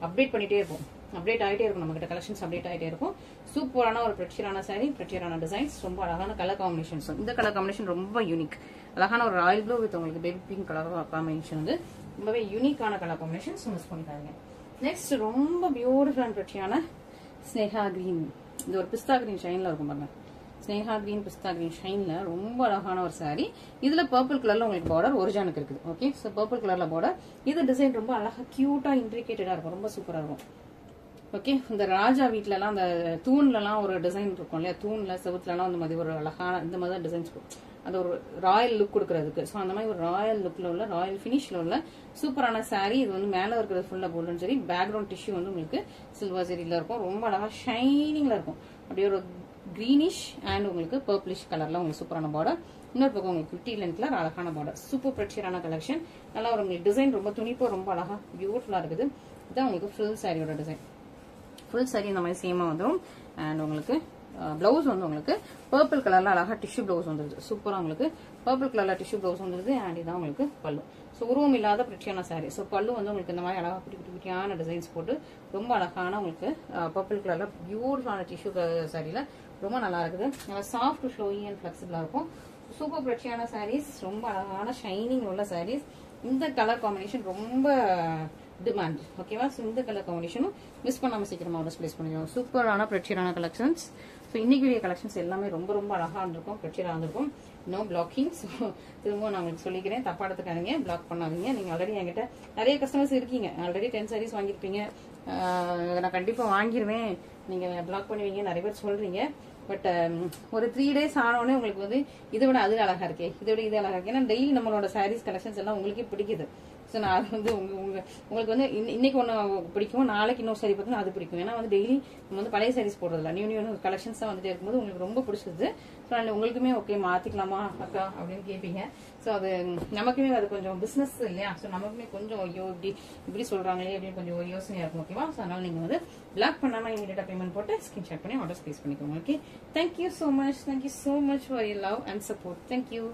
அப்டேட் பண்ணிட்டே இருப்போம். அப்டேட் ஆகிட்டே இருக்கும், நம்மகிட்ட கலெக்ஷன்ஸ் அப்டேட் ஆகிட்டே இருக்கும். சூப்பரான ஒரு ப்ரெட்டியரான சாரி, ப்ரெட்டியரான டிசைன்ஸ், ரொம்ப அழகான கலர் காம்பினேஷன்ஸ். இந்த கலர் காம்பினேஷன் ரொம்ப யூனிக், அழகான ஒரு ராயல் ப்ளூ வித் உங்களுக்கு பேபி பிங்க் கலர் காம்பினேஷன் வந்து ரொம்பவே யூனிக்கான கலர் காம்பினேஷன்ஸ் மிஸ் பண்ணிக்காதீங்க. நெக்ஸ்ட் ரொம்ப பியூட்டிஃபுல் அண்ட் ப்ரெட்டியான ஸ்னேகா கிரீன். இது ஒரு பிஸ்தா கிரீன் ஷைன்ல இருக்கும் பாருங்க. ஸ்னேகா கிரீன் பிஸ்தா கிரீன் ஷைன்ல ரொம்ப அழகான ஒரு சாரி. இதுல பர்பிள் கலர்ல உங்களுக்கு பார்டர் ஒரிஜினலுக்கு இருக்குது. ஓகே, ஸோ பர்பிள் கலர்ல பார்டர். இது டிசைன் ரொம்ப அழகா கியூட்டா இன்ட்ரிகேட்டடா இருக்கும், ரொம்ப சூப்பரா இருக்கும். ஓகே, இந்த ராஜா வீட்ல எல்லாம் அந்த தூண்ல எல்லாம் ஒரு டிசைன் இருக்கும் இல்லையா, தூண்ல செவுத்துல எல்லாம் அந்த மாதிரி ஒரு அழகான இந்த மாதிரி டிசைன்ஸ், அந்த ஒரு ராயல் லுக் கொடுக்கறதுக்கு. ஸோ அந்த மாதிரி ஒரு ராயல் லுக்ல உள்ள ராயல் பினிஷ்ல உள்ள சூப்பரான சாரி. இது வந்து மேல இருக்கிறது ஃபுல்லா கோல்டன் சரி, பேக்ரவுண்ட் டிஷ்யூ வந்து உங்களுக்கு சில்வர் சரியில இருக்கும், ரொம்ப அழகா ஷைனிங்ல இருக்கும். அப்படியே ஒரு கிரீனிஷ் அண்ட் உங்களுக்கு பர்பிளிஷ் கலர்ல உங்களுக்கு சூப்பரான பார்டர். இன்னொரு பக்கம் உங்களுக்கு 50 லென்த்ல அழகான பார்டர். Super ப்ரெட்டியரான collection. நல்லா ஒரு உங்களுக்கு டிசைன் ரொம்ப துணிப்போ ரொம்ப அழகா பியூட்டிஃபுல்லா இருக்குது. இதுதான் உங்களுக்கு ஃபுல் சாரியோட டிசைன். ஃபுல் சாரி இந்த மாதிரி சேமா வந்துடும். அண்ட் உங்களுக்கு பிளவுஸ் வந்து உங்களுக்கு பர்பிள் கலர்ல அழகா டிஷ்யூ பிளவுஸ் வந்துருது. சூப்பரா உங்களுக்கு பர்பிள் கலர்ல டிஷ்யூ பிளவுஸ் வந்துருது. அண்ட் இதான் உங்களுக்கு பல்லு. ஸோ உருவம் இல்லாத ப்ரெட்டியான சாரி. ஸோ பல்லு வந்து உங்களுக்கு இந்த மாதிரி அழகா குட்டி குட்டி குட்டியான டிசைன்ஸ் போட்டு ரொம்ப அழகான உங்களுக்கு பர்பிள் கலர்ல பியூட்டிஃபுல்லான டிஷ்யூ சாரியில ரொம்ப நல்லா இருக்குது. நல்லா சாஃப்ட் ஃப்ளோயி அண்ட் ஃபிளெக்சிபிளா இருக்கும். சூப்பர் ப்ரெட்டியான சாரீஸ், ரொம்ப அழகான ஷைனிங் உள்ள சாரீஸ். இந்த கலர் காம்பினேஷன் ரொம்ப டிமாண்ட். ஓகேவா, ஸோ இந்த கலர் காம்பினேஷனும் மிஸ் பண்ணாம சீக்கிரமா ஆர்டர்ஸ் பிளேஸ் பண்ணிக்கோங்க. சூப்பரான ப்ரெட்டியரான கலெக்ஷன்ஸ். ஸோ இன்னைக்கு வீடியோ கலெக்ஷன்ஸ் எல்லாமே ரொம்ப ரொம்ப அழகா இருந்திருக்கும், ப்ரெட்டியரா இருந்திருக்கும். No blocking. ஸோ திரும்ப நான் உங்களுக்கு சொல்லிக்கிறேன், தப்பா எடுத்துக்காதீங்க, பிளாக் பண்ணாதீங்க. நீங்க ஆல்ரெடி என்கிட்ட நிறைய கஸ்டமர்ஸ் இருக்கீங்க, ஆல்ரெடி 10 சாரீஸ் வாங்கியிருப்பீங்க. நான் கண்டிப்பா வாங்கிடுவேன், நீங்க பிளாக் பண்ணுவீங்க நிறைய பேர் சொல்றீங்க. பட் ஒரு 3 days ஆனோடனே உங்களுக்கு வந்து இதை விட அது அழகா இருக்கே, இதை விட இது அழகா இருக்கு. ஏன்னா டெய்லி நம்மளோட சாரீஸ் கலெக்ஷன்ஸ் எல்லாம் உங்களுக்கே பிடிக்குது. ஸோ நான் அது வந்து உங்களுக்கு வந்து இன்னைக்கு ஒன்று பிடிக்கும், நாளைக்கு இன்னொரு சாரி பார்த்தீங்கன்னா அது பிடிக்கும். ஏன்னா வந்து டெய்லி நம்ம வந்து பழைய சாரீஸ் போடுறதில்ல, நியூ கலெக்ஷன்ஸ் தான் வந்துட்டே இருக்கும்போது உங்களுக்கு ரொம்ப பிடிச்சது. ஸோ அதில் உங்களுக்குமே ஓகே மாற்றிக்கலாமா அக்கா அப்படின்னு கேட்பீங்க. ஸோ அது நமக்குமே அது கொஞ்சம் பிஸ்னஸ் இல்லையா, ஸோ நமக்குமே கொஞ்சம் ஐயோ இப்படி சொல்கிறாங்களே அப்படின்னு கொஞ்சம் ஒரு யோசனையாக இருக்கும். ஓகேவா, ஸோ அதனால நீங்கள் வந்து பிளாக் பண்ணாமல் இமீடியட்டாக பேமெண்ட் போட்டு ஸ்கிரீன்ஷாட் பண்ணி ஆர்டர் பிளேஸ் பண்ணிக்கோங்க. Okay, thank you so much for your love and support. Thank you.